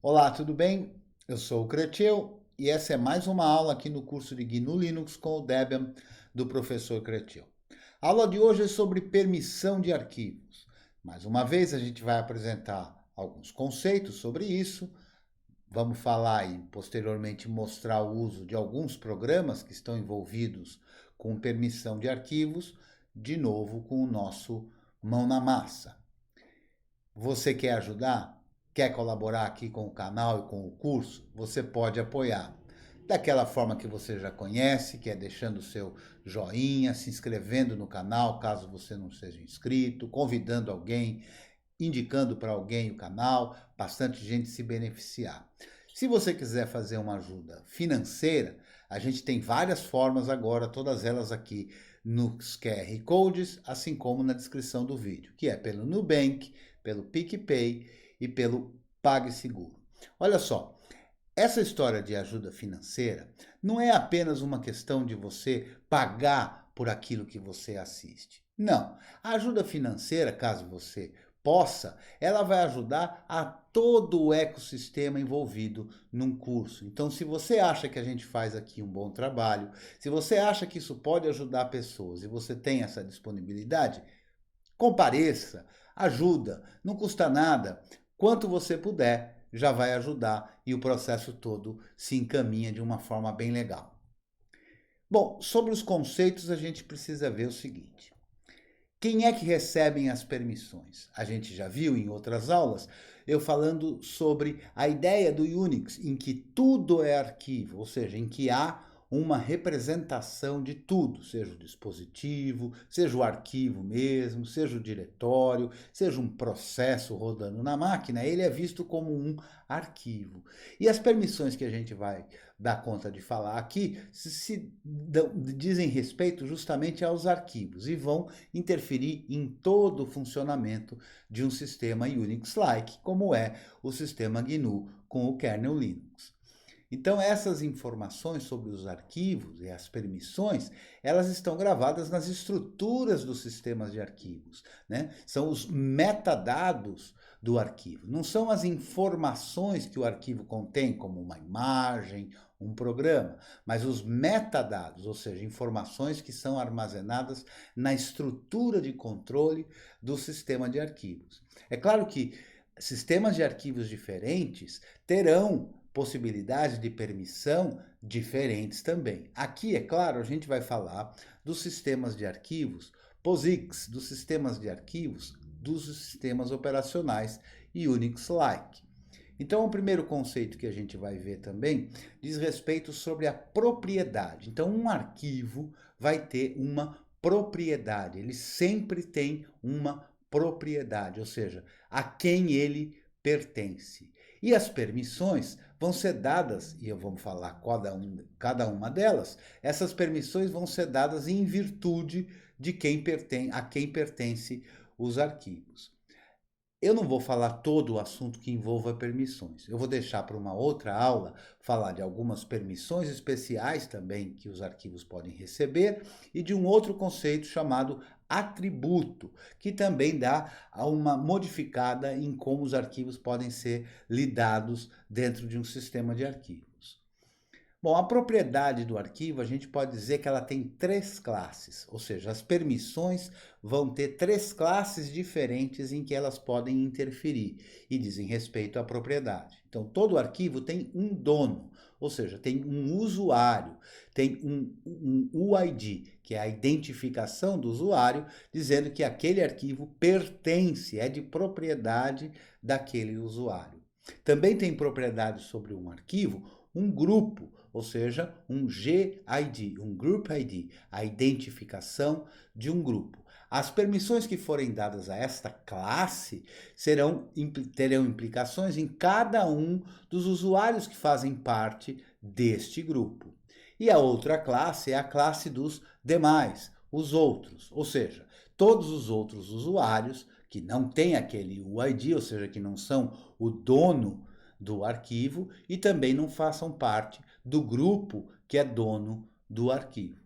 Olá, tudo bem? Eu sou o Cretil e essa é mais uma aula aqui no curso de GNU Linux com o Debian do professor Cretil. A aula de hoje é sobre permissão de arquivos. Mais uma vez a gente vai apresentar alguns conceitos sobre isso. Vamos falar e posteriormente mostrar o uso de alguns programas que estão envolvidos com permissão de arquivos, de novo com o nosso mão na massa. Você quer ajudar? Quer colaborar aqui com o canal e com o curso? Você pode apoiar. Daquela forma que você já conhece, que é deixando o seu joinha, se inscrevendo no canal, caso você não seja inscrito, convidando alguém, indicando para alguém o canal, bastante gente se beneficiar. Se você quiser fazer uma ajuda financeira, a gente tem várias formas agora, todas elas aqui nos QR Codes, assim como na descrição do vídeo, que é pelo Nubank, pelo PicPay e pelo PagSeguro. Olha só, essa história de ajuda financeira não é apenas uma questão de você pagar por aquilo que você assiste. Não, a ajuda financeira, caso você possa, ela vai ajudar a todo o ecossistema envolvido num curso. Então, se você acha que a gente faz aqui um bom trabalho, se você acha que isso pode ajudar pessoas e você tem essa disponibilidade, compareça, ajuda, não custa nada. Quanto você puder, já vai ajudar e o processo todo se encaminha de uma forma bem legal. Bom, sobre os conceitos a gente precisa ver o seguinte. Quem é que recebem as permissões? A gente já viu em outras aulas eu falando sobre a ideia do Unix, em que tudo é arquivo, ou seja, em que há uma representação de tudo, seja o dispositivo, seja o arquivo mesmo, seja o diretório, seja um processo rodando na máquina, ele é visto como um arquivo. E as permissões que a gente vai dar conta de falar aqui dizem respeito justamente aos arquivos e vão interferir em todo o funcionamento de um sistema Unix-like, como é o sistema GNU com o kernel Linux. Então, essas informações sobre os arquivos e as permissões, elas estão gravadas nas estruturas dos sistemas de arquivos, né? São os metadados do arquivo. Não são as informações que o arquivo contém, como uma imagem, um programa, mas os metadados, ou seja, informações que são armazenadas na estrutura de controle do sistema de arquivos. É claro que sistemas de arquivos diferentes terão possibilidades de permissão diferentes também. Aqui, é claro, a gente vai falar dos sistemas de arquivos POSIX, dos sistemas de arquivos dos sistemas operacionais Unix-like. Então, o primeiro conceito que a gente vai ver também diz respeito sobre a propriedade. Então, um arquivo vai ter uma propriedade, ele sempre tem uma propriedade, ou seja, a quem ele pertence. E as permissões vão ser dadas, e eu vou falar cada uma delas, essas permissões vão ser dadas em virtude de a quem pertence os arquivos. Eu não vou falar todo o assunto que envolva permissões. Eu vou deixar para uma outra aula falar de algumas permissões especiais também que os arquivos podem receber e de um outro conceito chamado atributo, que também dá uma modificada em como os arquivos podem ser lidados dentro de um sistema de arquivos. Bom, a propriedade do arquivo, a gente pode dizer que ela tem três classes, ou seja, as permissões vão ter três classes diferentes em que elas podem interferir e dizem respeito à propriedade. Então, todo arquivo tem um dono, ou seja, tem um usuário, tem um UID, que é a identificação do usuário, dizendo que aquele arquivo pertence, é de propriedade daquele usuário. Também tem propriedade sobre um arquivo um grupo, ou seja, um GID, um Group ID, a identificação de um grupo. As permissões que forem dadas a esta classe terão implicações em cada um dos usuários que fazem parte deste grupo. E a outra classe é a classe dos demais, os outros, ou seja, todos os outros usuários que não têm aquele UID, ou seja, que não são o dono do arquivo e também não façam parte do grupo que é dono do arquivo.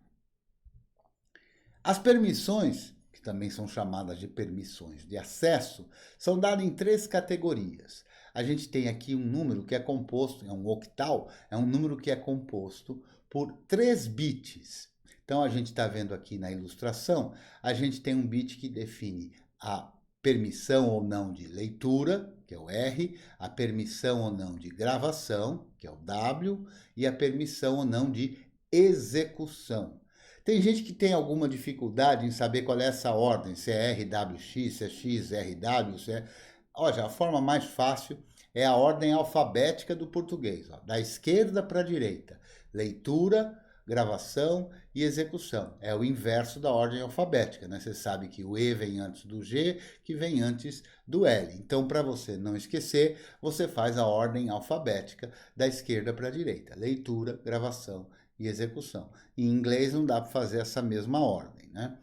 As permissões, que também são chamadas de permissões de acesso, são dadas em três categorias. a gente tem aqui um número que é composto, é um octal, é um número que é composto por 3 bits. Então, a gente está vendo aqui na ilustração, a gente tem um bit que define a permissão ou não de leitura, que é o R, a permissão ou não de gravação, que é o W, e a permissão ou não de execução. Tem gente que tem alguma dificuldade em saber qual é essa ordem, se é RWX, se é XRW, se é... Olha, a forma mais fácil é a ordem alfabética do português, ó, da esquerda para a direita. Leitura, gravação e execução. É o inverso da ordem alfabética, né? Você sabe que o E vem antes do G, que vem antes do L. Então, para você não esquecer, você faz a ordem alfabética da esquerda para a direita. Leitura, gravação e execução. Em inglês não dá para fazer essa mesma ordem, né?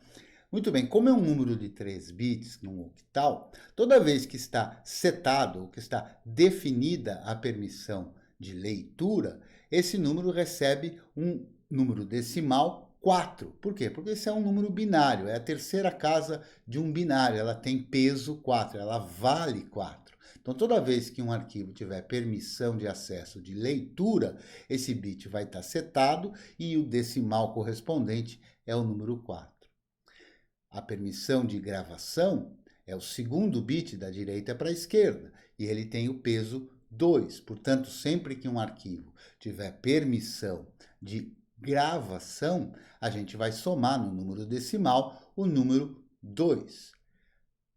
Muito bem, como é um número de 3 bits, num octal, toda vez que está setado, ou que está definida a permissão de leitura, esse número recebe um número decimal 4. Por quê? Porque esse é um número binário, é a terceira casa de um binário, ela tem peso 4, ela vale 4. Então, toda vez que um arquivo tiver permissão de acesso de leitura, esse bit vai estar setado e o decimal correspondente é o número 4. A permissão de gravação é o segundo bit da direita para a esquerda e ele tem o peso 2. Portanto, sempre que um arquivo tiver permissão de gravação, a gente vai somar no número decimal o número 2.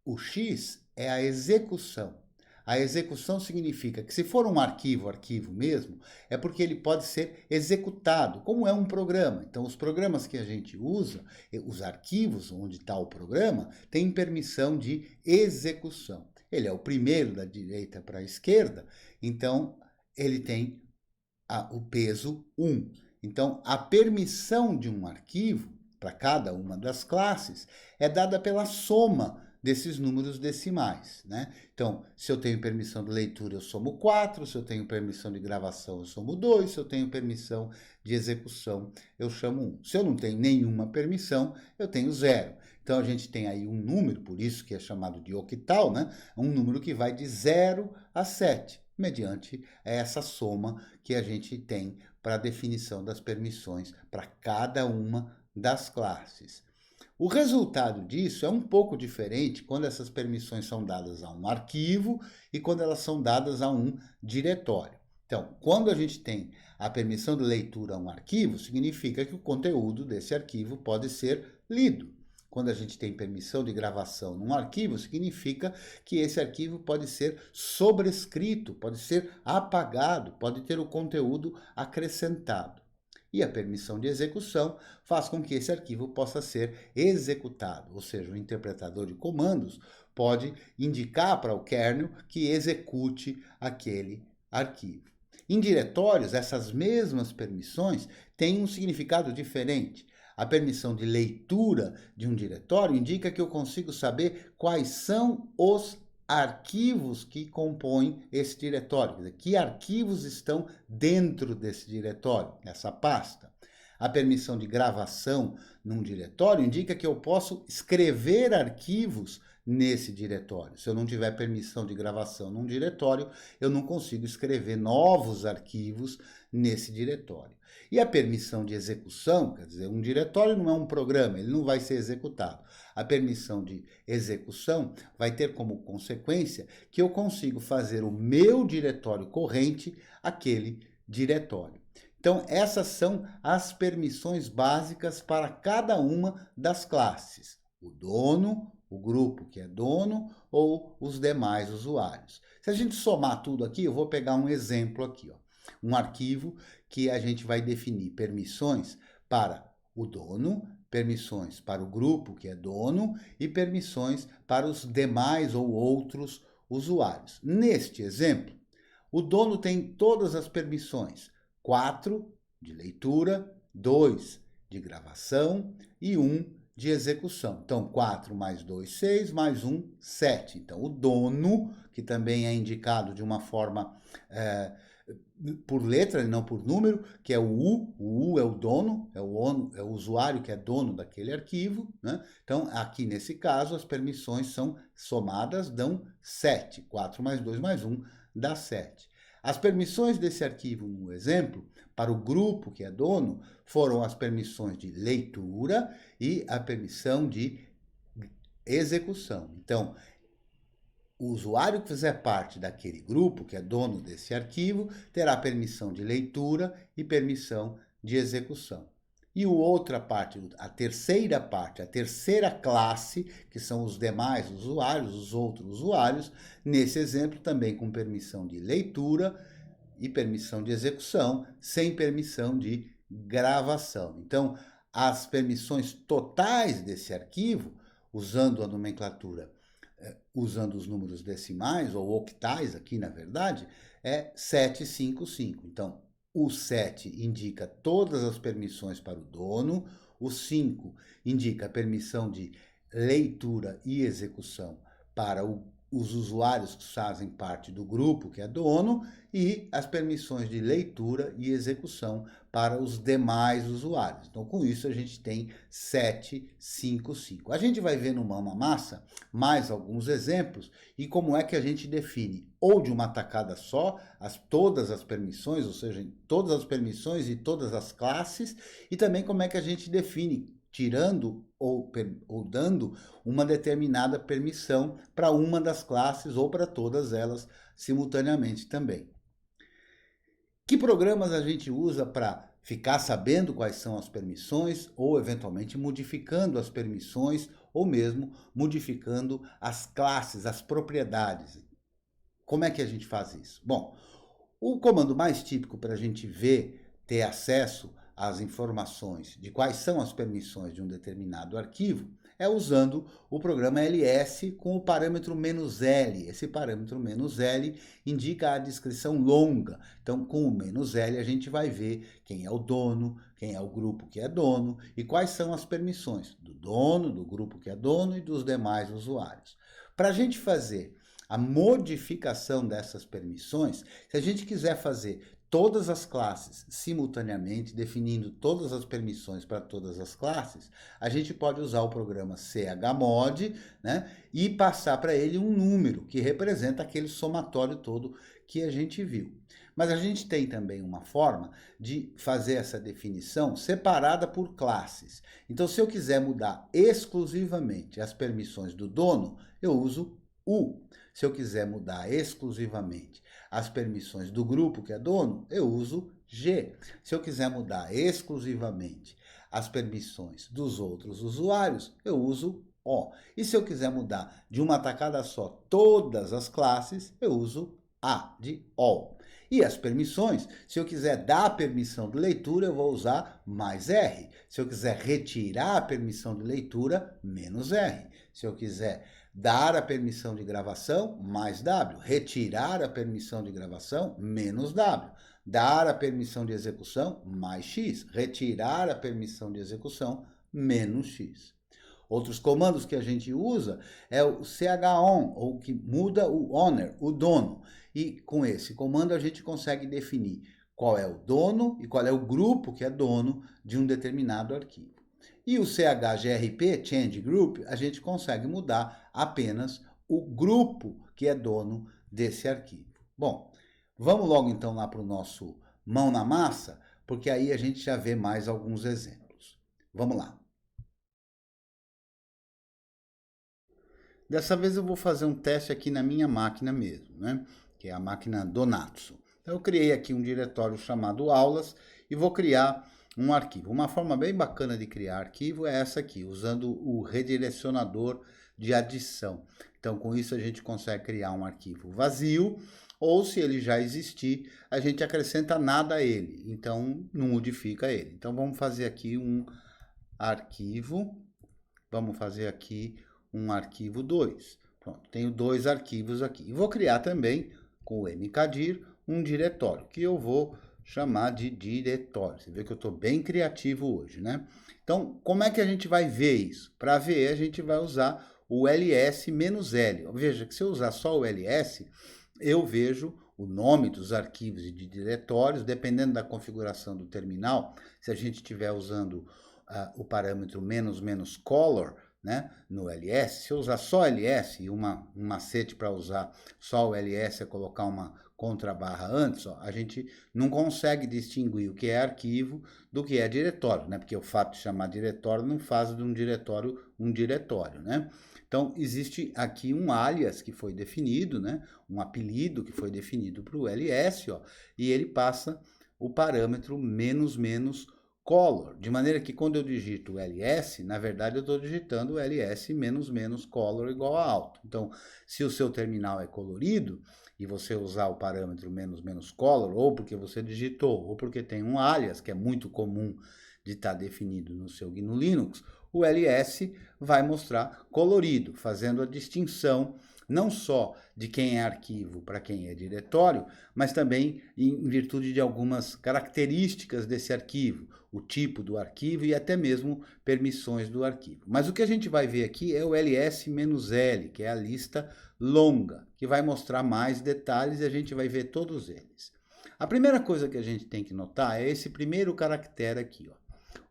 O X é a execução. A execução significa que se for um arquivo mesmo, é porque ele pode ser executado, como é um programa. Então, os programas que a gente usa, os arquivos onde está o programa, têm permissão de execução. Ele é o primeiro da direita para a esquerda, então ele tem o peso 1. Então, a permissão de um arquivo, para cada uma das classes, é dada pela soma desses números decimais, né? Então, se eu tenho permissão de leitura, eu somo 4, se eu tenho permissão de gravação, eu somo 2, se eu tenho permissão de execução, eu chamo 1. Se eu não tenho nenhuma permissão, eu tenho 0. Então, a gente tem aí um número, por isso que é chamado de octal, né? Um número que vai de 0 a 7, mediante essa soma que a gente tem para a definição das permissões para cada uma das classes. O resultado disso é um pouco diferente quando essas permissões são dadas a um arquivo e quando elas são dadas a um diretório. Então, quando a gente tem a permissão de leitura a um arquivo, significa que o conteúdo desse arquivo pode ser lido. Quando a gente tem permissão de gravação num arquivo, significa que esse arquivo pode ser sobrescrito, pode ser apagado, pode ter o conteúdo acrescentado. E a permissão de execução faz com que esse arquivo possa ser executado, ou seja, o interpretador de comandos pode indicar para o kernel que execute aquele arquivo. Em diretórios, essas mesmas permissões têm um significado diferente. A permissão de leitura de um diretório indica que eu consigo saber quais são os arquivos que compõem esse diretório, quer dizer, que arquivos estão dentro desse diretório, nessa pasta. A permissão de gravação num diretório indica que eu posso escrever arquivos nesse diretório. Se eu não tiver permissão de gravação num diretório, eu não consigo escrever novos arquivos nesse diretório. E a permissão de execução, quer dizer, um diretório não é um programa, ele não vai ser executado. A permissão de execução vai ter como consequência que eu consigo fazer o meu diretório corrente aquele diretório. Então, essas são as permissões básicas para cada uma das classes. O dono, o grupo que é dono ou os demais usuários. Se a gente somar tudo aqui, eu vou pegar um exemplo aqui, ó. Um arquivo que a gente vai definir permissões para o dono, permissões para o grupo que é dono e permissões para os demais ou outros usuários. Neste exemplo, o dono tem todas as permissões: 4 de leitura, 2 de gravação e 1 de execução. Então, 4 mais 2, 6, mais 1, 7. Então, o dono, que também é indicado de uma forma por letra e não por número, que é o U é o dono, é o usuário que é dono daquele arquivo, né? Então, aqui nesse caso, as permissões são somadas, dão 7. 4 mais 2 mais 1 dá 7. As permissões desse arquivo, no exemplo, para o grupo que é dono, foram as permissões de leitura e a permissão de execução. Então, o usuário que fizer parte daquele grupo, que é dono desse arquivo, terá permissão de leitura e permissão de execução. E a outra parte, a terceira classe, que são os demais usuários, os outros usuários, nesse exemplo também com permissão de leitura e permissão de execução, sem permissão de gravação. Então, as permissões totais desse arquivo, usando a nomenclatura, usando os números decimais, ou octais aqui na verdade, é 755. Então, o 7 indica todas as permissões para o dono, o 5 indica a permissão de leitura e execução para os usuários que fazem parte do grupo que é dono e as permissões de leitura e execução para os demais usuários. Então, com isso, a gente tem 755. A gente vai ver no Mão na Massa mais alguns exemplos e como é que a gente define ou de uma tacada só todas as permissões, ou seja, todas as permissões e todas as classes, e também como é que a gente define tirando ou dando uma determinada permissão para uma das classes ou para todas elas simultaneamente também. Que programas a gente usa para ficar sabendo quais são as permissões ou eventualmente modificando as permissões ou mesmo modificando as classes, as propriedades? Como é que a gente faz isso? Bom, o comando mais típico para a gente ver, ter acesso às informações de quais são as permissões de um determinado arquivo é usando o programa ls com o parâmetro "-l". Esse parâmetro "-l" indica a descrição longa. Então, com o "-l", a gente vai ver quem é o dono, quem é o grupo que é dono e quais são as permissões do dono, do grupo que é dono e dos demais usuários. Para a gente fazer a modificação dessas permissões, se a gente quiser fazer todas as classes simultaneamente, definindo todas as permissões para todas as classes, a gente pode usar o programa chmod, né, e passar para ele um número que representa aquele somatório todo que a gente viu. Mas a gente tem também uma forma de fazer essa definição separada por classes. Então, se eu quiser mudar exclusivamente as permissões do dono, eu uso U. Se eu quiser mudar exclusivamente as permissões do grupo que é dono, eu uso G. Se eu quiser mudar exclusivamente as permissões dos outros usuários, eu uso O. E se eu quiser mudar de uma tacada só todas as classes, eu uso A, de All. E as permissões, se eu quiser dar a permissão de leitura, eu vou usar mais R. Se eu quiser retirar a permissão de leitura, menos R. Se eu quiser dar a permissão de gravação, mais W. Retirar a permissão de gravação, menos W. Dar a permissão de execução, mais X. Retirar a permissão de execução, menos X. Outros comandos que a gente usa é o chon, ou que muda o owner, o dono. E com esse comando a gente consegue definir qual é o dono e qual é o grupo que é dono de um determinado arquivo. E o chgrp, change group, a gente consegue mudar apenas o grupo que é dono desse arquivo. Bom, vamos logo então lá para o nosso Mão na Massa, porque aí a gente já vê mais alguns exemplos. Vamos lá. Dessa vez eu vou fazer um teste aqui na minha máquina mesmo, né? Que é a máquina Donatsu. Então, eu criei aqui um diretório chamado aulas e vou criar um arquivo. Uma forma bem bacana de criar arquivo é essa aqui, usando o redirecionador de adição. Então, com isso a gente consegue criar um arquivo vazio, ou se ele já existir, a gente acrescenta nada a ele, então não modifica ele. Então, vamos fazer aqui um arquivo, vamos fazer aqui um arquivo 2. Pronto, tenho 2 arquivos aqui. E vou criar também, com o mkdir, um diretório, que eu vou chamar de diretório. Você vê que eu estou bem criativo hoje, né? Então, como é que a gente vai ver isso? Para ver, a gente vai usar o ls-l. Veja que se eu usar só o ls, eu vejo o nome dos arquivos e de diretórios, dependendo da configuração do terminal. Se a gente estiver usando o parâmetro --color, né, no LS. Se eu usar só LS, e um macete para usar só o LS é colocar uma contrabarra antes, ó, a gente não consegue distinguir o que é arquivo do que é diretório, né? Porque o fato de chamar diretório não faz de um diretório, né? Então, existe aqui um alias que foi definido, né? Um apelido que foi definido para o LS, ó, e ele passa o parâmetro menos menos color, de maneira que quando eu digito ls, na verdade eu estou digitando ls menos menos color igual a alto. Então, se o seu terminal é colorido e você usar o parâmetro menos menos color, ou porque você digitou, ou porque tem um alias, que é muito comum de estar definido no seu GNU Linux, o ls vai mostrar colorido, fazendo a distinção não só de quem é arquivo para quem é diretório, mas também em virtude de algumas características desse arquivo, o tipo do arquivo e até mesmo permissões do arquivo. Mas o que a gente vai ver aqui é o ls-l, que é a lista longa, que vai mostrar mais detalhes e a gente vai ver todos eles. A primeira coisa que a gente tem que notar é esse primeiro caractere aqui, ó.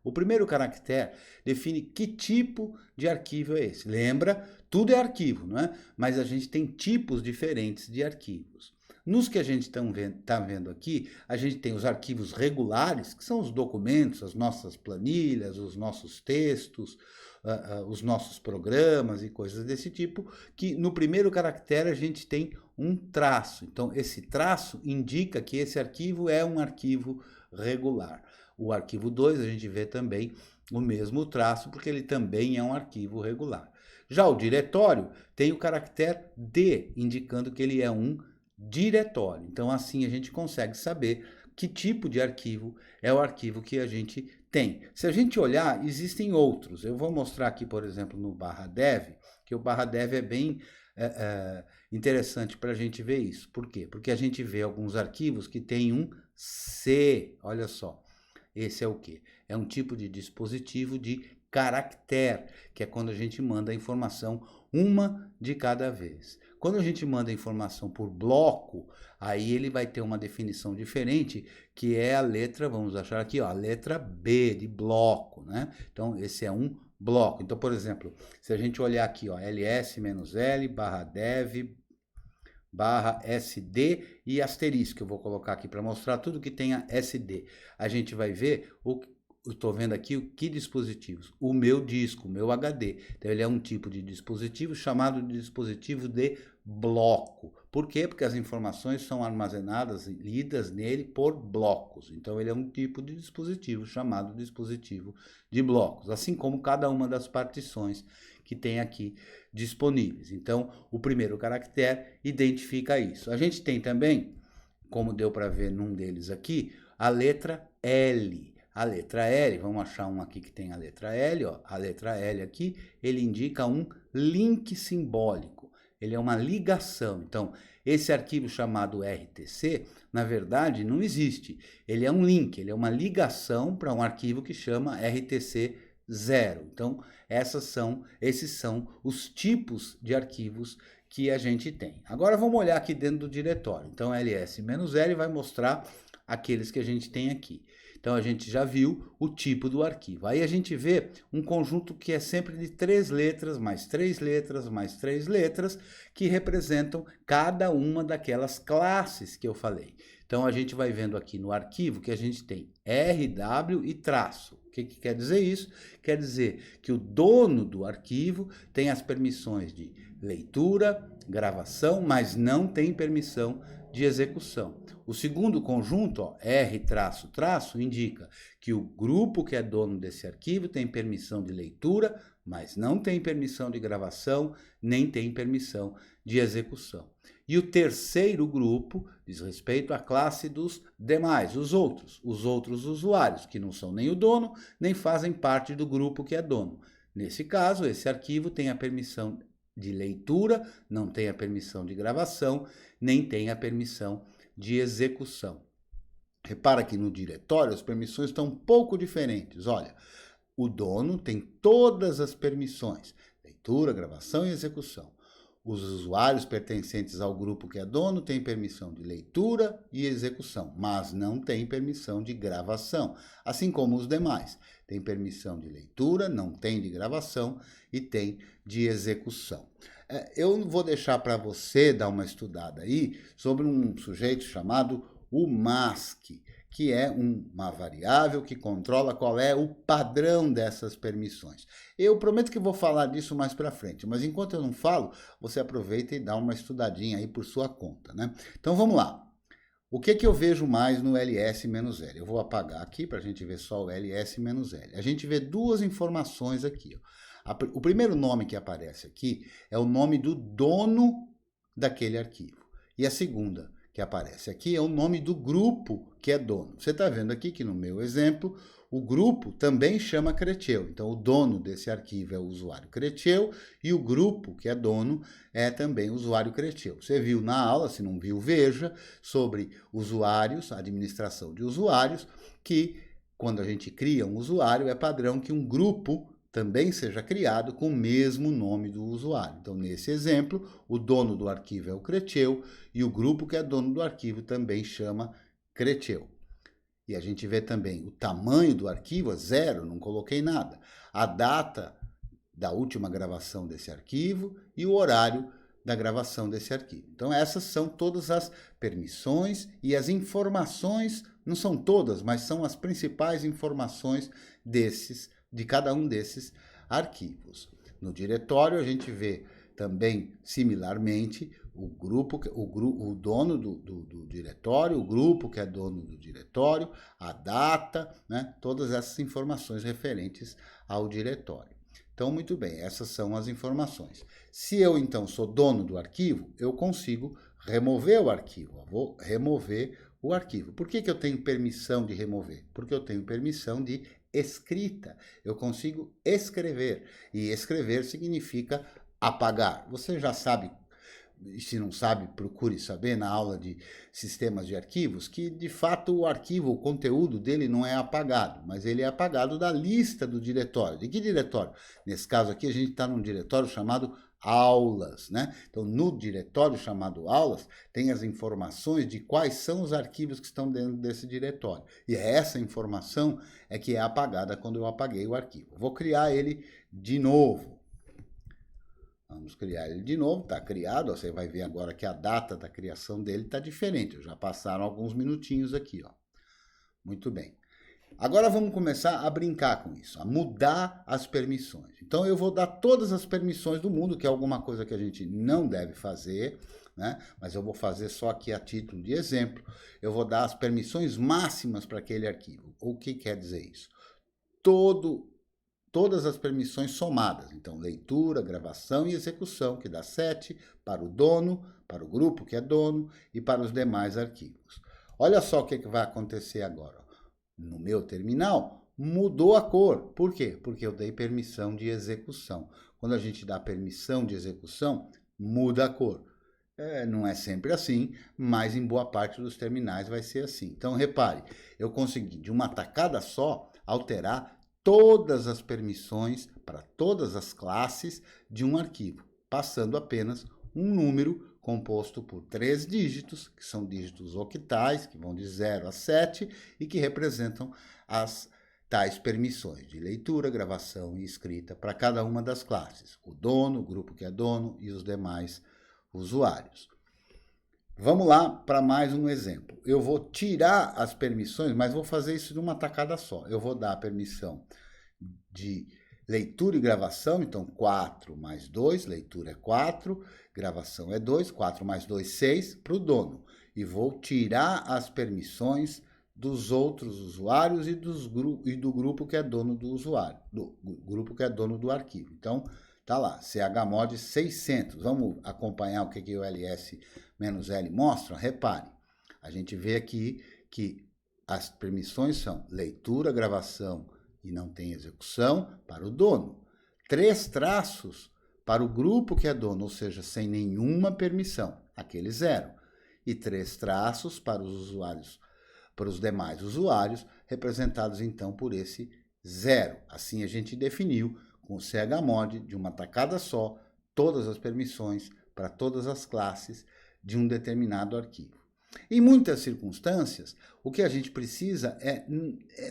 O primeiro caractere define que tipo de arquivo é esse. Lembra, tudo é arquivo, não é? Mas a gente tem tipos diferentes de arquivos. Nos que a gente está vendo aqui, a gente tem os arquivos regulares, que são os documentos, as nossas planilhas, os nossos textos, os nossos programas e coisas desse tipo, que no primeiro caractere a gente tem um traço. Então, esse traço indica que esse arquivo é um arquivo regular. O arquivo 2 a gente vê também o mesmo traço, porque ele também é um arquivo regular. Já o diretório tem o caractere D, indicando que ele é um diretório. Então, assim a gente consegue saber que tipo de arquivo é o arquivo que a gente tem. Se a gente olhar, existem outros. Eu vou mostrar aqui, por exemplo, no /dev, que o /dev é bem interessante para a gente ver isso. Por quê? Porque a gente vê alguns arquivos que tem um C, olha só. Esse é o quê? É um tipo de dispositivo de caractere, que é quando a gente manda a informação uma de cada vez. Quando a gente manda a informação por bloco, aí ele vai ter uma definição diferente, que é a letra, vamos achar aqui, ó, a letra B de bloco, né? Então, esse é um bloco. Então, por exemplo, se a gente olhar aqui, ó, ls-l /dev /sd e asterisco, eu vou colocar aqui para mostrar tudo que tenha SD. A gente vai ver, eu estou vendo aqui o que dispositivos? O meu disco, o meu HD. Então ele é um tipo de dispositivo chamado de dispositivo de bloco. Por quê? Porque as informações são armazenadas e lidas nele por blocos. Então ele é um tipo de dispositivo chamado dispositivo de blocos, assim como cada uma das partições que tem aqui disponíveis. Então, o primeiro caractere identifica isso. A gente tem também, como deu para ver num deles aqui, a letra L. A letra L, vamos achar um aqui que tem a letra L, ó. A letra L aqui, ele indica um link simbólico. Ele é uma ligação. Então, esse arquivo chamado RTC, na verdade, não existe. Ele é um link, ele é uma ligação para um arquivo que chama RTC 0. Então, esses são os tipos de arquivos que a gente tem. Agora vamos olhar aqui dentro do diretório. Então, ls-l vai mostrar aqueles que a gente tem aqui. Então, a gente já viu o tipo do arquivo. Aí a gente vê um conjunto que é sempre de 3 letras, mais 3 letras, mais 3 letras, que representam cada uma daquelas classes que eu falei. Então, a gente vai vendo aqui no arquivo que a gente tem RW e traço. O que quer dizer isso? Quer dizer que o dono do arquivo tem as permissões de leitura, gravação, mas não tem permissão de execução. O segundo conjunto, ó, R-traço, indica que o grupo que é dono desse arquivo tem permissão de leitura, mas não tem permissão de gravação, nem tem permissão de execução. E o terceiro grupo diz respeito à classe dos demais, os outros usuários, que não são nem o dono, nem fazem parte do grupo que é dono. Nesse caso, esse arquivo tem a permissão de leitura, não tem a permissão de gravação, nem tem a permissão de execução. Repara que no diretório as permissões estão um pouco diferentes. Olha, o dono tem todas as permissões, leitura, gravação e execução. Os usuários pertencentes ao grupo que é dono têm permissão de leitura e execução, mas não têm permissão de gravação, assim como os demais. Tem permissão de leitura, não tem de gravação e tem de execução. Eu vou deixar para você dar uma estudada aí sobre um sujeito chamado o mask, que é uma variável que controla qual é o padrão dessas permissões. Eu prometo que vou falar disso mais para frente, mas enquanto eu não falo, você aproveita e dá uma estudadinha aí por sua conta, né? Então vamos lá. O que eu vejo mais no ls-l? Eu vou apagar aqui para a gente ver só o ls-l. A gente vê duas informações aqui. Ó. O primeiro nome que aparece aqui é o nome do dono daquele arquivo. E a segunda que aparece aqui é o nome do grupo que é dono. Você está vendo aqui que no meu exemplo, o grupo também chama Creteu. Então, o dono desse arquivo é o usuário Creteu e o grupo que é dono é também o usuário Creteu. Você viu na aula, se não viu, veja, sobre usuários, administração de usuários, que quando a gente cria um usuário, é padrão que um grupo também seja criado com o mesmo nome do usuário. Então, nesse exemplo, o dono do arquivo é o Creteu e o grupo que é dono do arquivo também chama Creteu. E a gente vê também o tamanho do arquivo, é 0, não coloquei nada. A data da última gravação desse arquivo e o horário da gravação desse arquivo. Então, essas são todas as permissões e as informações, não são todas, mas são as principais informações de cada um desses arquivos. No diretório, a gente vê também, similarmente, o dono do diretório, o grupo que é dono do diretório, a data, né? Todas essas informações referentes ao diretório. Então, muito bem, essas são as informações. Se eu, então, sou dono do arquivo, eu consigo remover o arquivo. Eu vou remover o arquivo. Por que eu tenho permissão de remover? Porque eu tenho permissão de escrita. Eu consigo escrever. E escrever significa apagar. Você já sabe, se não sabe, procure saber na aula de sistemas de arquivos, que de fato o arquivo, o conteúdo dele não é apagado, mas ele é apagado da lista do diretório. De que diretório? Nesse caso aqui a gente está num diretório chamado aulas, né? Então, no diretório chamado aulas, tem as informações de quais são os arquivos que estão dentro desse diretório. E essa informação é que é apagada quando eu apaguei o arquivo. Vou criar ele de novo. Vamos criar ele de novo, está criado, ó, você vai ver agora que a data da criação dele está diferente, já passaram alguns minutinhos aqui, ó. Muito bem. Agora vamos começar a brincar com isso, a mudar as permissões. Então eu vou dar todas as permissões do mundo, que é alguma coisa que a gente não deve fazer, né? Mas eu vou fazer só aqui a título de exemplo. Eu vou dar as permissões máximas para aquele arquivo. O que quer dizer isso? Todas as permissões somadas. Então, leitura, gravação e execução, que dá 7 para o dono, para o grupo que é dono e para os demais arquivos. Olha só o que vai acontecer agora. No meu terminal, mudou a cor. Por quê? Porque eu dei permissão de execução. Quando a gente dá permissão de execução, muda a cor. Não é sempre assim, mas em boa parte dos terminais vai ser assim. Então, repare, eu consegui, de uma tacada só, alterar todas as permissões para todas as classes de um arquivo, passando apenas um número composto por 3 dígitos, que são dígitos octais, que vão de 0 a 7, e que representam as tais permissões de leitura, gravação e escrita para cada uma das classes, o dono, o grupo que é dono e os demais usuários. Vamos lá para mais um exemplo. Eu vou tirar as permissões, mas vou fazer isso de uma tacada só. Eu vou dar a permissão de leitura e gravação, então 4 mais 2, leitura é 4, gravação é 2, 4 mais 2, 6, para o dono. E vou tirar as permissões dos outros usuários e do grupo que é dono do usuário, do grupo que é dono do arquivo. Então, tá lá, chmod 600. Vamos acompanhar o que o ls-l mostra? Repare, a gente vê aqui que as permissões são leitura, gravação e não tem execução para o dono. 3 traços para o grupo que é dono, ou seja, sem nenhuma permissão, aquele 0. E 3 traços para os usuários, para os demais usuários, representados então por esse 0. Assim a gente definiu com o chmod, de uma tacada só, todas as permissões para todas as classes de um determinado arquivo. Em muitas circunstâncias, o que a gente precisa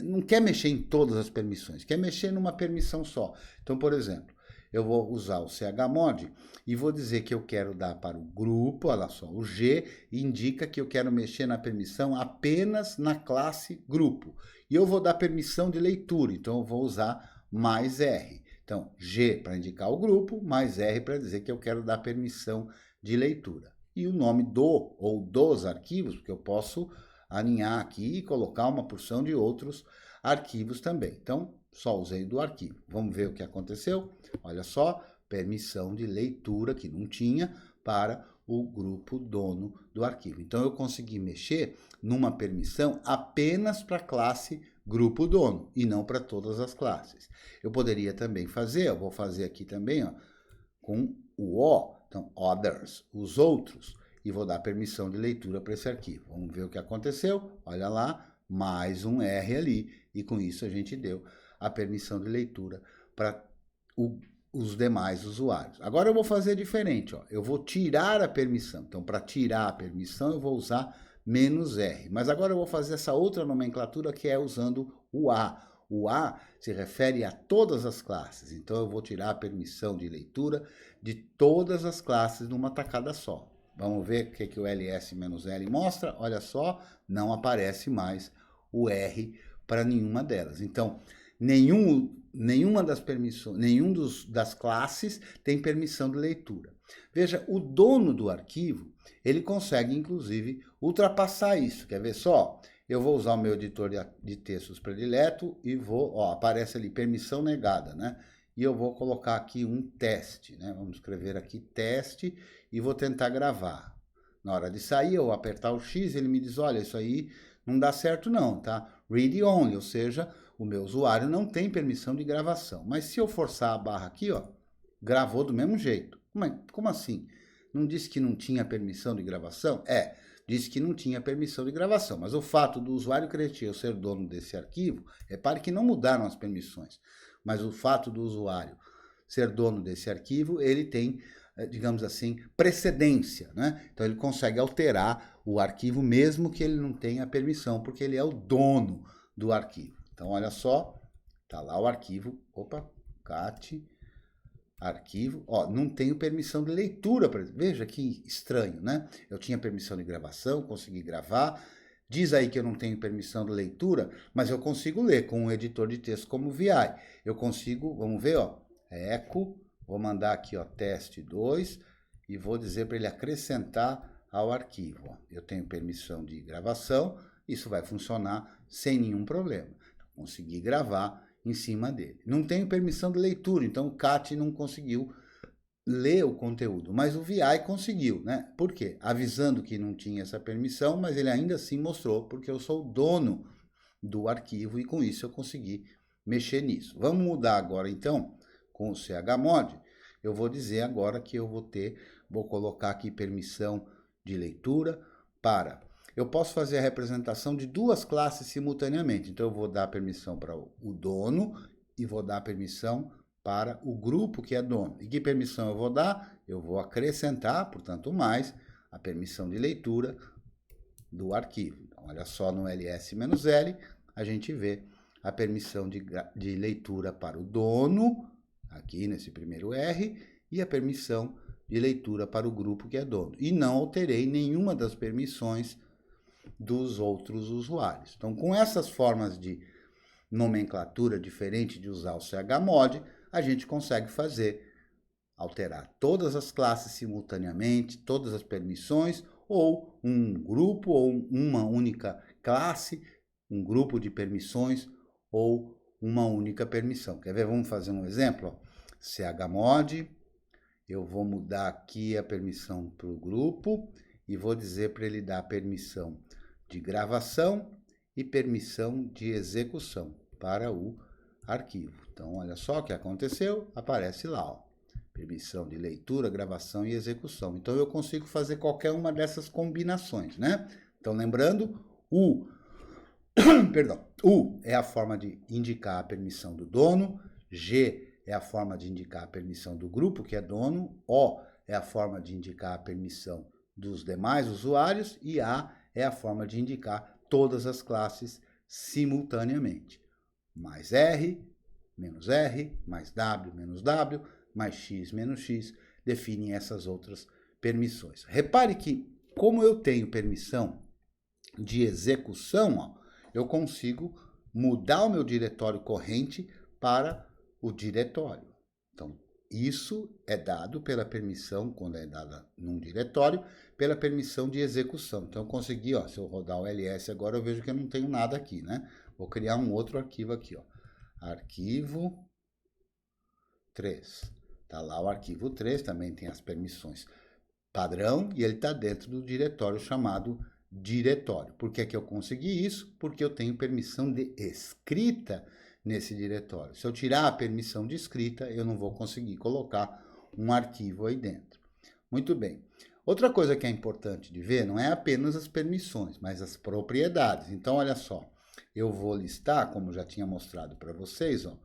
não quer mexer em todas as permissões, quer mexer numa permissão só. Então, por exemplo, eu vou usar o chmod e vou dizer que eu quero dar para o grupo, olha só, o G indica que eu quero mexer na permissão apenas na classe grupo. E eu vou dar permissão de leitura, então eu vou usar mais R. Então, G para indicar o grupo, mais R para dizer que eu quero dar permissão de leitura. E o nome do ou dos arquivos, porque eu posso alinhar aqui e colocar uma porção de outros arquivos também. Então, só usei do arquivo. Vamos ver o que aconteceu? Olha só, permissão de leitura que não tinha para o grupo dono do arquivo. Então, eu consegui mexer numa permissão apenas para a classe grupo dono e não para todas as classes. Eu poderia também fazer, eu vou fazer aqui também, ó, com o O, então, others, os outros, e vou dar permissão de leitura para esse arquivo. Vamos ver o que aconteceu? Olha lá, mais um R ali, e com isso a gente deu a permissão de leitura para os demais usuários. Agora eu vou fazer diferente, ó. Eu vou tirar a permissão. Então, para tirar a permissão, eu vou usar "-r". Mas agora eu vou fazer essa outra nomenclatura que é usando o A. O A se refere a todas as classes. Então, eu vou tirar a permissão de leitura de todas as classes numa tacada só. Vamos ver o que o ls-l mostra. Olha só, não aparece mais o R para nenhuma delas. Então, nenhuma das permissões, das classes tem permissão de leitura. Veja, o dono do arquivo, ele consegue, inclusive, ultrapassar isso. Quer ver só? Eu vou usar o meu editor de textos predileto e vou, ó, aparece ali permissão negada, né? E eu vou colocar aqui um teste, né? Vamos escrever aqui teste e vou tentar gravar. Na hora de sair, eu apertar o X, ele me diz, olha, isso aí não dá certo não, tá? Read only, ou seja, o meu usuário não tem permissão de gravação. Mas se eu forçar a barra aqui, ó, gravou do mesmo jeito. Mas como assim? Não disse que não tinha permissão de gravação? Disse que não tinha permissão de gravação, mas o fato do usuário Cretil ser dono desse arquivo, repare que não mudaram as permissões, mas o fato do usuário ser dono desse arquivo, ele tem, digamos assim, precedência, né? Então ele consegue alterar o arquivo mesmo que ele não tenha permissão, porque ele é o dono do arquivo. Então olha só, tá lá o arquivo, cat arquivo, ó, não tenho permissão de leitura, veja que estranho, né? Eu tinha permissão de gravação, consegui gravar, diz aí que eu não tenho permissão de leitura, mas eu consigo ler com um editor de texto como VI. Eu consigo, vamos ver, ó, echo, vou mandar aqui, ó, teste 2 e vou dizer para ele acrescentar ao arquivo. Ó. Eu tenho permissão de gravação, isso vai funcionar sem nenhum problema. Consegui gravar em cima dele. Não tenho permissão de leitura, então o cat não conseguiu ler o conteúdo, mas o VI conseguiu, né? Por quê? Avisando que não tinha essa permissão, mas ele ainda assim mostrou, porque eu sou o dono do arquivo e com isso eu consegui mexer nisso. Vamos mudar agora então com o chmod. Eu vou dizer agora que eu vou colocar aqui permissão de leitura para... Eu posso fazer a representação de duas classes simultaneamente. Então, eu vou dar permissão para o dono e vou dar permissão para o grupo que é dono. E que permissão eu vou dar? Eu vou acrescentar, portanto, mais a permissão de leitura do arquivo. Então, olha só no ls-l, a gente vê a permissão de leitura para o dono, aqui nesse primeiro R, e a permissão de leitura para o grupo que é dono. E não alterei nenhuma das permissões dos outros usuários. Então, com essas formas de nomenclatura diferente de usar o chmod, a gente consegue alterar todas as classes simultaneamente, todas as permissões, ou um grupo, ou uma única classe, um grupo de permissões, ou uma única permissão. Quer ver? Vamos fazer um exemplo. Chmod, eu vou mudar aqui a permissão para o grupo e vou dizer para ele dar permissão de gravação e permissão de execução para o arquivo. Então, olha só o que aconteceu, aparece lá, ó, permissão de leitura, gravação e execução. Então, eu consigo fazer qualquer uma dessas combinações, né? Então, lembrando, U é a forma de indicar a permissão do dono, G é a forma de indicar a permissão do grupo, que é dono, O é a forma de indicar a permissão dos demais usuários e A é a forma de indicar todas as classes simultaneamente. Mais R, mais W, menos W, mais X, menos X, definem essas outras permissões. Repare que, como eu tenho permissão de execução, ó, eu consigo mudar o meu diretório corrente para o diretório. Então, isso é dado pela permissão, quando é dada num diretório, pela permissão de execução. Então, eu consegui, ó, se eu rodar o ls agora, eu vejo que eu não tenho nada aqui, né? Vou criar um outro arquivo aqui, ó. Arquivo 3. Tá lá o arquivo 3, também tem as permissões padrão, e ele está dentro do diretório chamado diretório. Por que eu consegui isso? Porque eu tenho permissão de escrita nesse diretório. Se eu tirar a permissão de escrita, eu não vou conseguir colocar um arquivo aí dentro. Muito bem. Outra coisa que é importante de ver não é apenas as permissões, mas as propriedades. Então, olha só, eu vou listar, como já tinha mostrado para vocês, ó,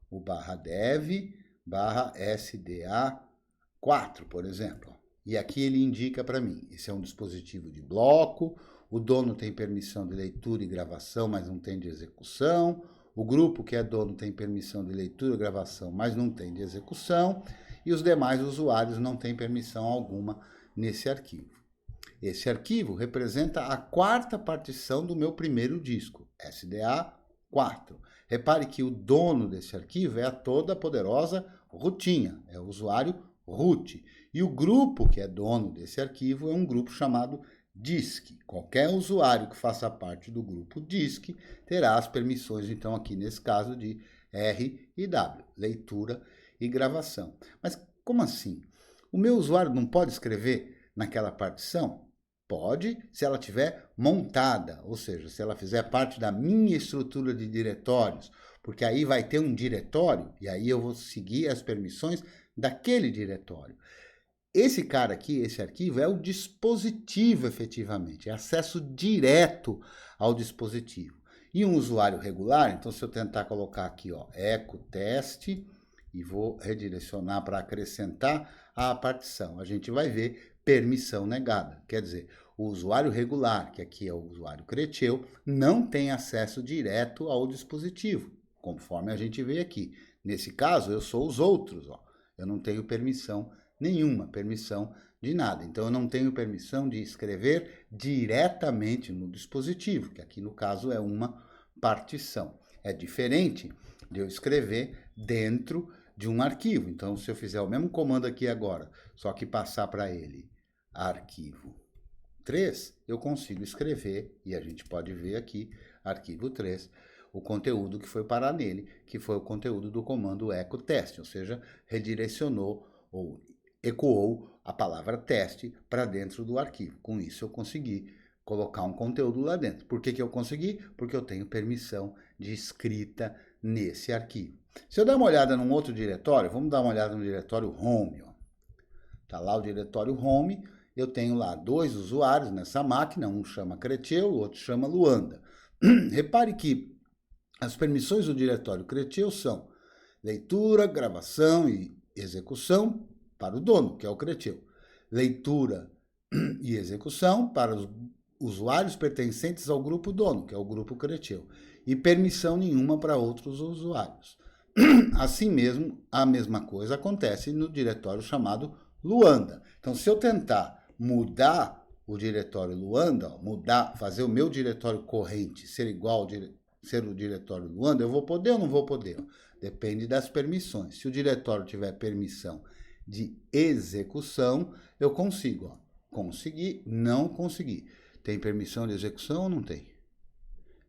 o /dev /sda4, por exemplo. E aqui ele indica para mim, esse é um dispositivo de bloco, o dono tem permissão de leitura e gravação, mas não tem de execução, o grupo que é dono tem permissão de leitura e gravação, mas não tem de execução, e os demais usuários não têm permissão alguma nesse arquivo. Esse arquivo representa a quarta partição do meu primeiro disco, SDA4. Repare que o dono desse arquivo é a toda poderosa Rutinha, é o usuário root. E o grupo que é dono desse arquivo é um grupo chamado disk. Qualquer usuário que faça parte do grupo disk terá as permissões, então, aqui nesse caso, de R e W, leitura e gravação. Mas como assim? O meu usuário não pode escrever naquela partição? Pode, se ela estiver montada, ou seja, se ela fizer parte da minha estrutura de diretórios, porque aí vai ter um diretório e aí eu vou seguir as permissões daquele diretório. Esse cara aqui, esse arquivo, é o dispositivo efetivamente, é acesso direto ao dispositivo. E um usuário regular, então se eu tentar colocar aqui, ó, eco teste, e vou redirecionar para acrescentar a partição, a gente vai ver permissão negada. Quer dizer, o usuário regular, que aqui é o usuário Creteu, não tem acesso direto ao dispositivo, conforme a gente vê aqui. Nesse caso, eu sou os outros, ó. Eu não tenho permissão nenhuma, permissão de nada. Então, eu não tenho permissão de escrever diretamente no dispositivo, que aqui no caso é uma partição. É diferente de eu escrever dentro de um arquivo. Então, se eu fizer o mesmo comando aqui agora, só que passar para ele arquivo 3, eu consigo escrever, e a gente pode ver aqui, arquivo 3, o conteúdo que foi parar nele, que foi o conteúdo do comando eco teste, ou seja, redirecionou ou ecoou a palavra teste para dentro do arquivo. Com isso eu consegui colocar um conteúdo lá dentro. Por que eu consegui? Porque eu tenho permissão de escrita nesse arquivo. Se eu dar uma olhada num outro diretório, vamos dar uma olhada no diretório home. Está lá o diretório home, eu tenho lá 2 usuários nessa máquina, um chama Creteu, o outro chama Luanda. Repare que as permissões do diretório Creteu são leitura, gravação e execução para o dono, que é o Creteu. Leitura e execução para os usuários pertencentes ao grupo dono, que é o grupo Creteu. E permissão nenhuma para outros usuários. Assim mesmo, a mesma coisa acontece no diretório chamado Luanda. Então, se eu tentar mudar o diretório Luanda, fazer o meu diretório corrente ser igual ser o diretório Luanda, eu vou poder ou não vou poder? Depende das permissões. Se o diretório tiver permissão de execução, eu consigo. Ó. Consegui, não consegui. Tem permissão de execução ou não tem?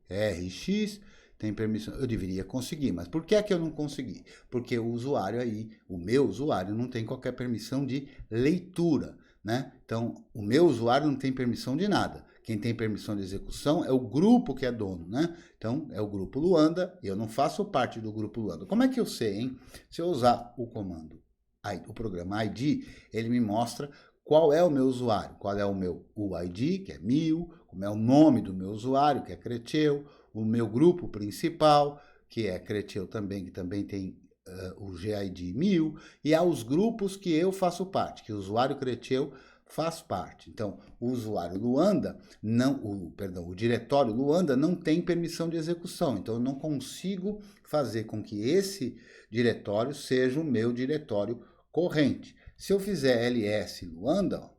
RX tem permissão. Eu deveria conseguir, mas por que é que eu não consegui? Porque o usuário aí, o meu usuário, não tem qualquer permissão de leitura, né? Então, o meu usuário não tem permissão de nada. Quem tem permissão de execução é o grupo que é dono, né? Então, é o grupo Luanda, e eu não faço parte do grupo Luanda. Como é que eu sei, hein? Se eu usar o comando, o programa ID, ele me mostra qual é o meu usuário, qual é o meu UID, que é 1000, como é o nome do meu usuário, que é Creteu, o meu grupo principal, que é Creteu também, que também tem o GID 1000 e aos grupos que eu faço parte, que o usuário Creteu faz parte. Então, o usuário Luanda, o diretório Luanda não tem permissão de execução. Então, eu não consigo fazer com que esse diretório seja o meu diretório corrente. Se eu fizer ls Luanda, ó,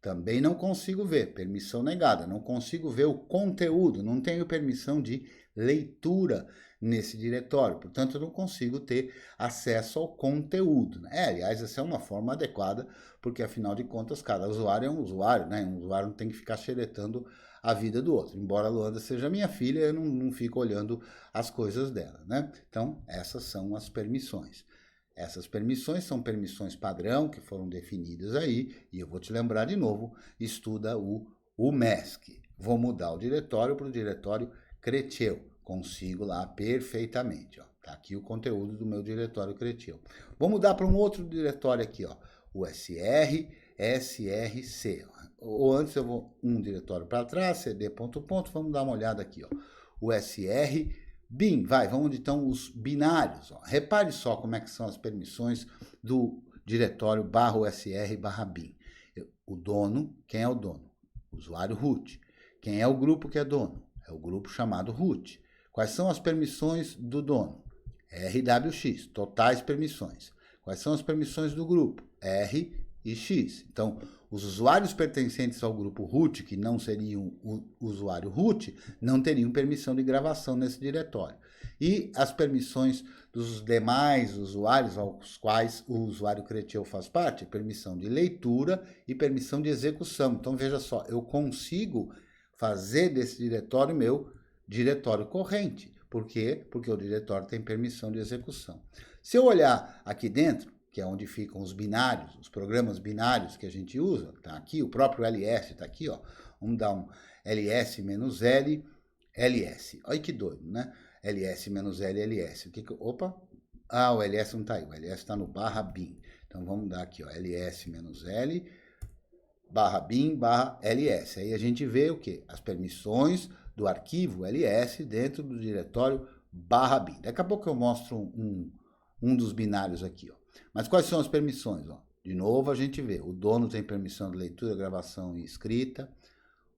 também não consigo ver, permissão negada, não consigo ver o conteúdo, não tenho permissão de leitura nesse diretório, portanto eu não consigo ter acesso ao conteúdo. Aliás, essa é uma forma adequada, porque afinal de contas cada usuário é um usuário, né? Um usuário não tem que ficar xeretando a vida do outro. Embora a Luanda seja minha filha, eu não fico olhando as coisas dela, né? Então, essas são as permissões. Essas permissões são permissões padrão que foram definidas aí, e eu vou te lembrar de novo, estuda o MESC. Vou mudar o diretório para o diretório Creteu. Consigo lá perfeitamente. Ó. Tá aqui o conteúdo do meu diretório Creteu. Vou mudar para um outro diretório aqui, ó, o SR, SRC. Ou antes eu vou um diretório para trás, cd ponto, vamos dar uma olhada aqui, ó. O SR bin, vamos onde estão os binários. Ó. Repare só como é que são as permissões do diretório /usr/bin. O dono, quem é o dono? O usuário root. Quem é o grupo que é dono? É o grupo chamado root. Quais são as permissões do dono? RWX, totais permissões. Quais são as permissões do grupo? R e X. Então, os usuários pertencentes ao grupo root, que não seriam o usuário root, não teriam permissão de gravação nesse diretório. E as permissões dos demais usuários aos quais o usuário Creteu faz parte, permissão de leitura e permissão de execução. Então, veja só, eu consigo fazer desse diretório meu diretório corrente. Por quê? Porque o diretório tem permissão de execução. Se eu olhar aqui dentro, que é onde ficam os binários, os programas binários que a gente usa, tá aqui, o próprio ls está aqui, ó. Vamos dar um ls-l, ls. Olha que doido, né? ls-l, ls. Opa! Ah, o ls não está aí, o ls está no /bin. Então, vamos dar aqui, ó, ls-l, /bin, /ls. Aí a gente vê o quê? As permissões do arquivo ls dentro do diretório /bin. Daqui a pouco eu mostro um dos binários aqui, ó. Mas quais são as permissões? Ó? De novo, a gente vê, o dono tem permissão de leitura, gravação e escrita,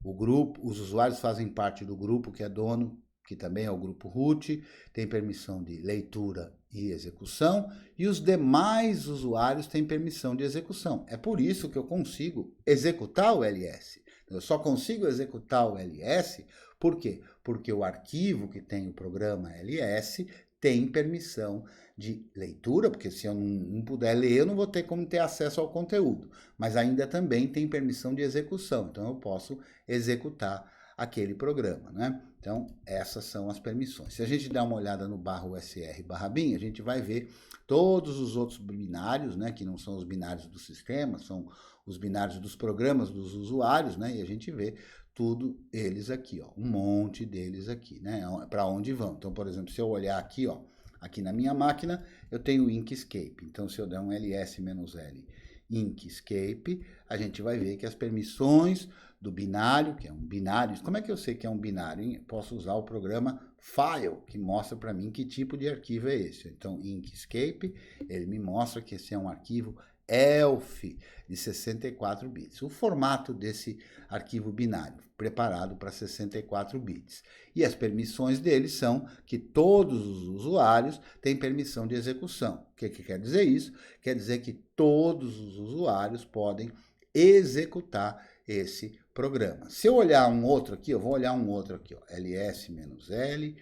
o grupo, os usuários fazem parte do grupo que é dono, que também é o grupo root, tem permissão de leitura e execução, e os demais usuários têm permissão de execução. É por isso que eu consigo executar o ls. Eu só consigo executar o ls, por quê? Porque o arquivo que tem o programa ls tem permissão de leitura, porque se eu não puder ler, eu não vou ter como ter acesso ao conteúdo, mas ainda também tem permissão de execução, então eu posso executar aquele programa, né? Então, essas são as permissões. Se a gente der uma olhada no /usr/bin, a gente vai ver todos os outros binários, né, que não são os binários do sistema, são os binários dos programas dos usuários, né, e a gente vê tudo eles aqui, ó, um monte deles aqui, né, para onde vão. Então, por exemplo, se eu olhar aqui, ó, aqui na minha máquina, eu tenho o Inkscape. Então, se eu der um ls-l Inkscape, a gente vai ver que as permissões do binário, que é um binário, como é que eu sei que é um binário? Hein? Posso usar o programa File, que mostra para mim que tipo de arquivo é esse. Então, Inkscape, ele me mostra que esse é um arquivo ELF de 64 bits. O formato desse arquivo binário, preparado para 64 bits. E as permissões dele são que todos os usuários têm permissão de execução. O que quer dizer isso? Quer dizer que todos os usuários podem executar esse programa. Se eu olhar um outro aqui, eu vou olhar um outro aqui, ó, ls-l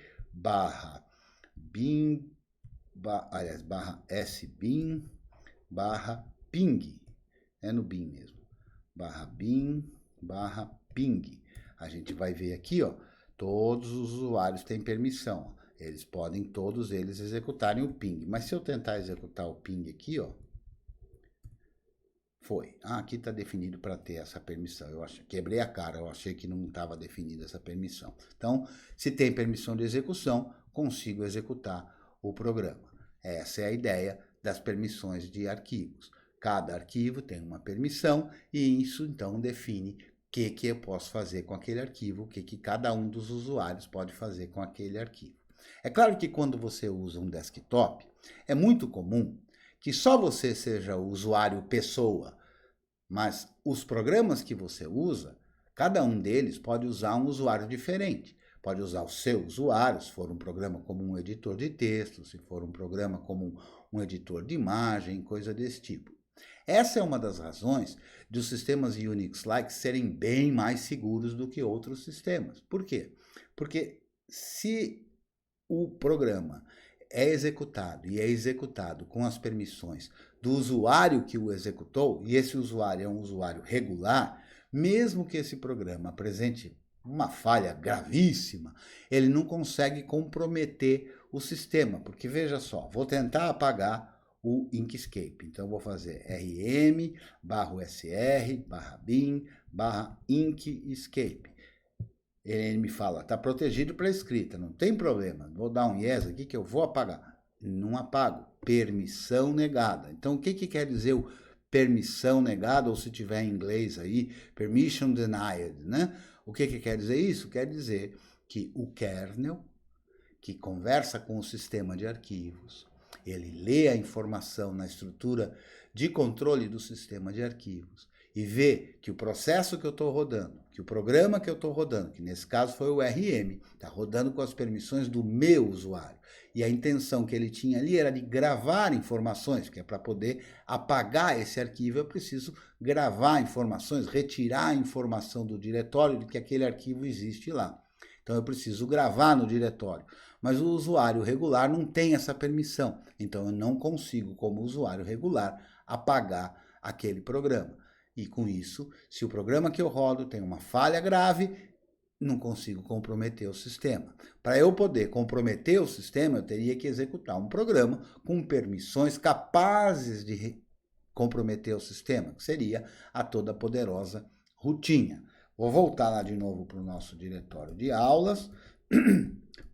/bin, aliás, /sbin /ping, é no bin mesmo, /bin /ping. A gente vai ver aqui, ó, todos os usuários têm permissão, ó. Eles podem todos eles executarem o ping, mas se eu tentar executar o ping aqui, ó, foi. Ah, aqui está definido para ter essa permissão. Eu quebrei a cara, eu achei que não estava definida essa permissão. Então, se tem permissão de execução, consigo executar o programa. Essa é a ideia das permissões de arquivos. Cada arquivo tem uma permissão e isso, então, define o que eu posso fazer com aquele arquivo, o que cada um dos usuários pode fazer com aquele arquivo. É claro que quando você usa um desktop, é muito comum que só você seja o usuário pessoa, mas os programas que você usa, cada um deles pode usar um usuário diferente. Pode usar o seu usuário, se for um programa como um editor de texto, se for um programa como um editor de imagem, coisa desse tipo. Essa é uma das razões de os sistemas Unix-like serem bem mais seguros do que outros sistemas. Por quê? Porque se o programa é executado e é executado com as permissões do usuário que o executou, e esse usuário é um usuário regular, mesmo que esse programa apresente uma falha gravíssima, ele não consegue comprometer o sistema, porque veja só, vou tentar apagar o Inkscape. Então, vou fazer rm/usr/bin/Inkscape. Ele me fala, está protegido para escrita, não tem problema. Vou dar um yes aqui que eu vou apagar. Não apago. Permissão negada. Então, o que quer dizer o permissão negada, ou se tiver em inglês aí, permission denied, né? O que quer dizer isso? Quer dizer que o kernel, que conversa com o sistema de arquivos, ele lê a informação na estrutura de controle do sistema de arquivos e vê que o processo que eu estou rodando, que o programa que eu estou rodando, que nesse caso foi o RM, está rodando com as permissões do meu usuário. E a intenção que ele tinha ali era de gravar informações, que é para poder apagar esse arquivo, eu preciso gravar informações, retirar a informação do diretório de que aquele arquivo existe lá. Então eu preciso gravar no diretório. Mas o usuário regular não tem essa permissão. Então eu não consigo, como usuário regular, apagar aquele programa. E com isso, se o programa que eu rodo tem uma falha grave, não consigo comprometer o sistema. Para eu poder comprometer o sistema, eu teria que executar um programa com permissões capazes de comprometer o sistema, que seria a toda poderosa rotinha. Vou voltar lá de novo para o nosso diretório de aulas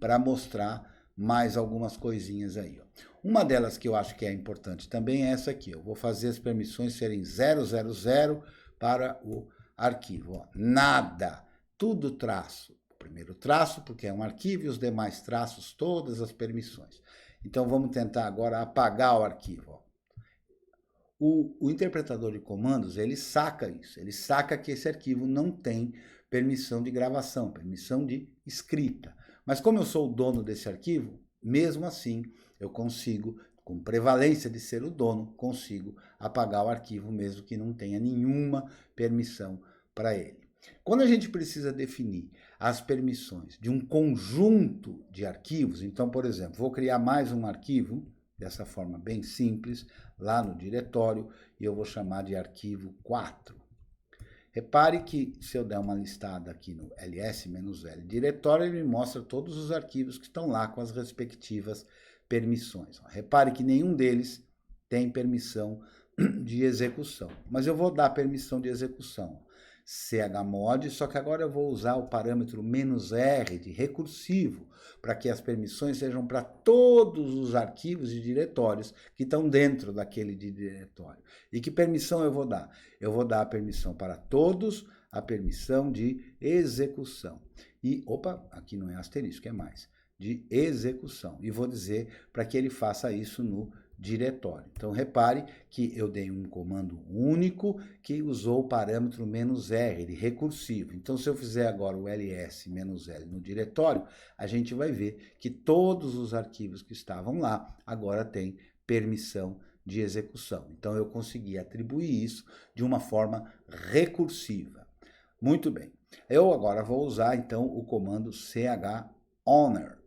para mostrar mais algumas coisinhas aí. Ó. Uma delas que eu acho que é importante também é essa aqui. Eu vou fazer as permissões serem 000 para o arquivo. Ó. Nada, tudo traço. O primeiro traço, porque é um arquivo, e os demais traços, todas as permissões. Então vamos tentar agora apagar o arquivo. Ó. O interpretador de comandos, ele saca isso. Ele saca que esse arquivo não tem permissão de gravação, permissão de escrita. Mas como eu sou o dono desse arquivo, mesmo assim, eu consigo, com prevalência de ser o dono, consigo apagar o arquivo mesmo que não tenha nenhuma permissão para ele. Quando a gente precisa definir as permissões de um conjunto de arquivos, então, por exemplo, vou criar mais um arquivo, dessa forma bem simples, lá no diretório, e eu vou chamar de arquivo 4. Repare que se eu der uma listada aqui no ls-l diretório, ele me mostra todos os arquivos que estão lá com as respectivas permissões. Repare que nenhum deles tem permissão de execução, mas eu vou dar permissão de execução. chmod, só que agora eu vou usar o parâmetro "-r" de recursivo, para que as permissões sejam para todos os arquivos e diretórios que estão dentro daquele diretório. E que permissão eu vou dar? Eu vou dar a permissão para todos, a permissão de execução. E, opa, aqui não é asterisco, é mais, de execução. E vou dizer para que ele faça isso no diretório. Então, repare que eu dei um comando único que usou o parâmetro "-r", de recursivo. Então, se eu fizer agora o ls-l no diretório, a gente vai ver que todos os arquivos que estavam lá agora têm permissão de execução. Então, eu consegui atribuir isso de uma forma recursiva. Muito bem. Eu agora vou usar, então, o comando chowner,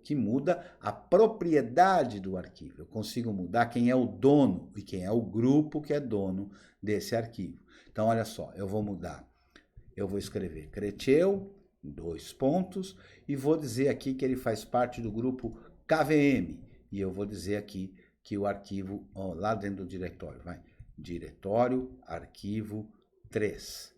que muda a propriedade do arquivo. Eu consigo mudar quem é o dono e quem é o grupo que é dono desse arquivo. Então, olha só, eu vou mudar. Eu vou escrever Creteu, 2 pontos, e vou dizer aqui que ele faz parte do grupo KVM. E eu vou dizer aqui que o arquivo, ó, lá dentro do diretório, vai, diretório, arquivo 3.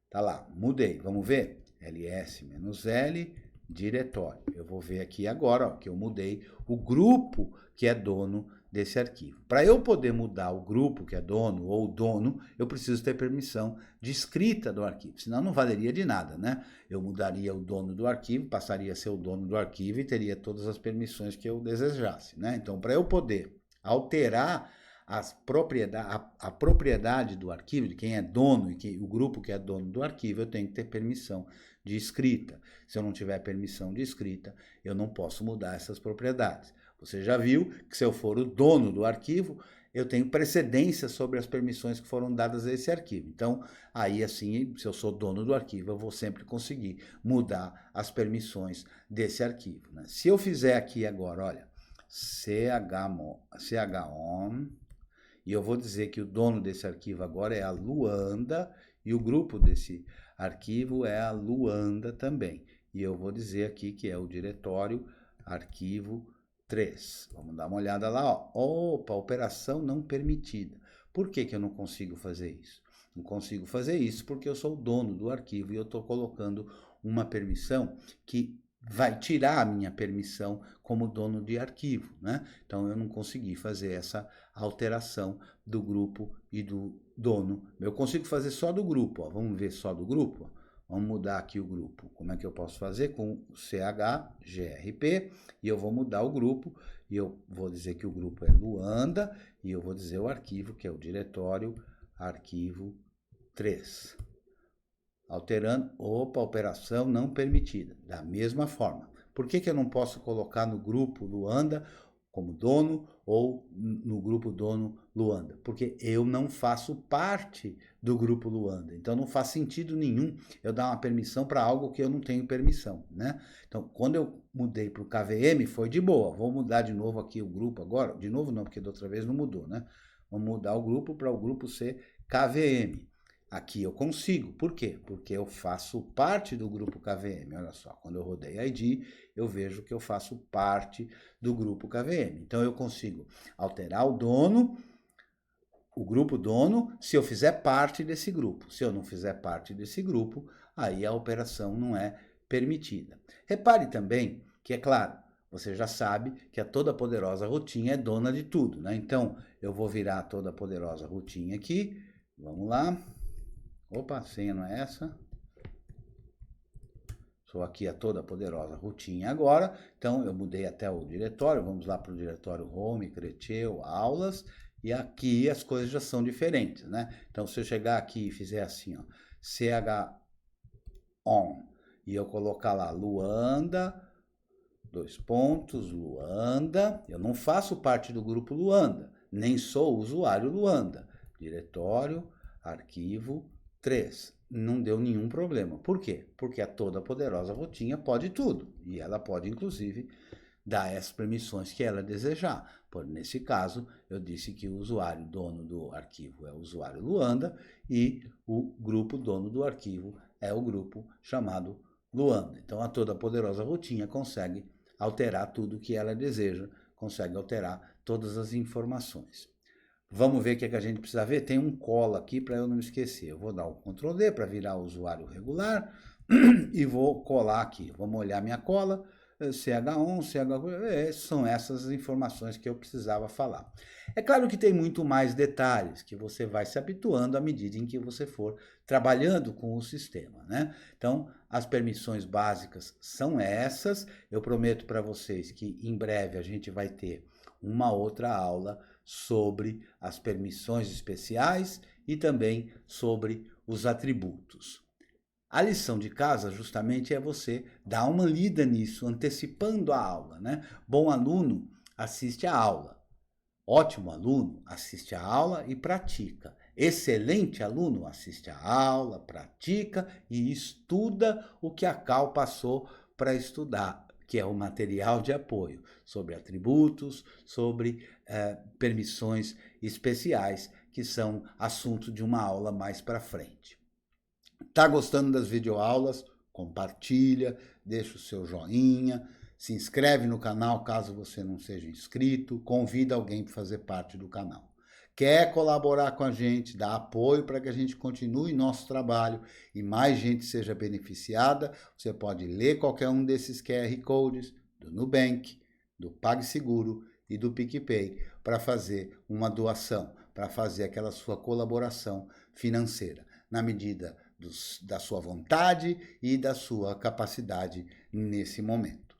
Tá lá, mudei, vamos ver? ls-l, diretório. Eu vou ver aqui agora ó, que eu mudei o grupo que é dono desse arquivo. Para eu poder mudar o grupo que é dono ou o dono, eu preciso ter permissão de escrita do arquivo, senão não valeria de nada, né? Eu mudaria o dono do arquivo, passaria a ser o dono do arquivo e teria todas as permissões que eu desejasse, né? Então, para eu poder alterar a propriedade do arquivo, de quem é dono e o grupo que é dono do arquivo, eu tenho que ter permissão de escrita. Se eu não tiver permissão de escrita, eu não posso mudar essas propriedades. Você já viu que se eu for o dono do arquivo, eu tenho precedência sobre as permissões que foram dadas a esse arquivo. Então, aí assim, se eu sou dono do arquivo, eu vou sempre conseguir mudar as permissões desse arquivo, né? Se eu fizer aqui agora, olha, chon, e eu vou dizer que o dono desse arquivo agora é a Luanda, e o grupo desse arquivo é a Luanda também. E eu vou dizer aqui que é o diretório arquivo 3. Vamos dar uma olhada lá, ó. Opa, operação não permitida. Por que que eu não consigo fazer isso? Não consigo fazer isso porque eu sou o dono do arquivo e eu estou colocando uma permissão que vai tirar a minha permissão como dono de arquivo, né? Então eu não consegui fazer essa alteração do grupo e do dono. Eu consigo fazer só do grupo, ó. Vamos ver só do grupo? Vamos mudar aqui o grupo. Como é que eu posso fazer? Com o chgrp, e eu vou mudar o grupo, e eu vou dizer que o grupo é Luanda, e eu vou dizer o arquivo, que é o diretório arquivo 3. Alterando, opa, operação não permitida. Da mesma forma. Por que que eu não posso colocar no grupo Luanda como dono ou no grupo dono Luanda? Porque eu não faço parte do grupo Luanda. Então não faz sentido nenhum eu dar uma permissão para algo que eu não tenho permissão, né? Então, quando eu mudei para o KVM, foi de boa. Vou mudar de novo aqui o grupo agora. De novo não, porque da outra vez não mudou, né? Vamos mudar o grupo para o grupo ser KVM. Aqui eu consigo. Por quê? Porque eu faço parte do grupo KVM. Olha só, quando eu rodei ID, eu vejo que eu faço parte do grupo KVM. Então eu consigo alterar o dono, o grupo dono, se eu fizer parte desse grupo. Se eu não fizer parte desse grupo, aí a operação não é permitida. Repare também que, é claro, você já sabe que a toda poderosa rotinha é dona de tudo, né? Então eu vou virar a toda poderosa rotinha aqui. Vamos lá. Opa, a senha não é essa. Sou aqui a toda poderosa rotinha agora. Então, eu mudei até o diretório. Vamos lá para o diretório Home, Creteu, Aulas. E aqui as coisas já são diferentes, né? Então, se eu chegar aqui e fizer assim, ó, chon, e eu colocar lá Luanda, Luanda. Eu não faço parte do grupo Luanda, nem sou usuário Luanda. Diretório, arquivo 3. Não deu nenhum problema. Por quê? Porque a toda poderosa rotinha pode tudo. E ela pode, inclusive, dar as permissões que ela desejar. Nesse caso, eu disse que o usuário dono do arquivo é o usuário Luanda e o grupo dono do arquivo é o grupo chamado Luanda. Então, a toda poderosa rotinha consegue alterar tudo que ela deseja, consegue alterar todas as informações. Vamos ver o que a gente precisa ver. Tem um cola aqui para eu não esquecer. Eu vou dar o Ctrl D para virar o usuário regular e vou colar aqui. Vamos olhar minha cola. CH1, são essas informações que eu precisava falar. É claro que tem muito mais detalhes que você vai se habituando à medida em que você for trabalhando com o sistema, né? Então, as permissões básicas são essas. Eu prometo para vocês que em breve a gente vai ter uma outra aula sobre as permissões especiais e também sobre os atributos. A lição de casa justamente é você dar uma lida nisso, antecipando a aula, né? Bom aluno assiste a aula. Ótimo aluno assiste a aula e pratica. Excelente aluno assiste a aula, pratica e estuda o que a Cal passou para estudar, que é o material de apoio sobre atributos, sobre permissões especiais, que são assunto de uma aula mais para frente. Tá gostando das videoaulas? Compartilha, deixa o seu joinha, se inscreve no canal caso você não seja inscrito, convida alguém para fazer parte do canal. Quer colaborar com a gente, dar apoio para que a gente continue nosso trabalho e mais gente seja beneficiada, você pode ler qualquer um desses QR Codes do Nubank, do PagSeguro e do PicPay para fazer uma doação, para fazer aquela sua colaboração financeira, na medida da sua vontade e da sua capacidade nesse momento.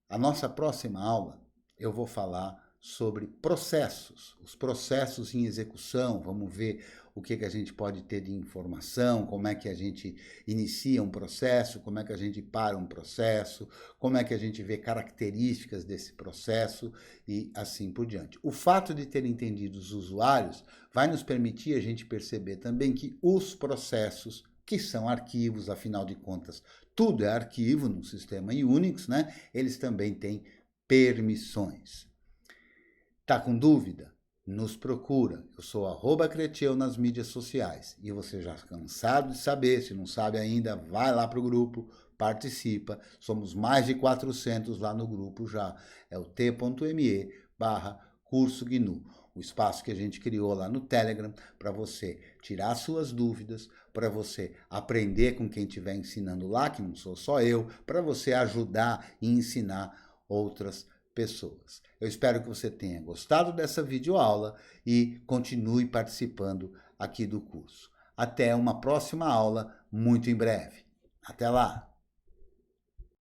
A nossa próxima aula eu vou falar sobre processos, os processos em execução. Vamos ver o que a gente pode ter de informação, como é que a gente inicia um processo, como é que a gente para um processo, como é que a gente vê características desse processo e assim por diante. O fato de ter entendido os usuários vai nos permitir a gente perceber também que os processos, que são arquivos, afinal de contas, tudo é arquivo no sistema Unix, né? Eles também têm permissões. Tá com dúvida? Nos procura. Eu sou @Cretiel nas mídias sociais. E você já cansado de saber, se não sabe ainda, vai lá para o grupo, participa. Somos mais de 400 lá no grupo já. É o t.me/curso GNU. O espaço que a gente criou lá no Telegram para você tirar suas dúvidas, para você aprender com quem estiver ensinando lá, que não sou só eu, para você ajudar e ensinar outras pessoas. Eu espero que você tenha gostado dessa videoaula e continue participando aqui do curso. Até uma próxima aula, muito em breve. Até lá!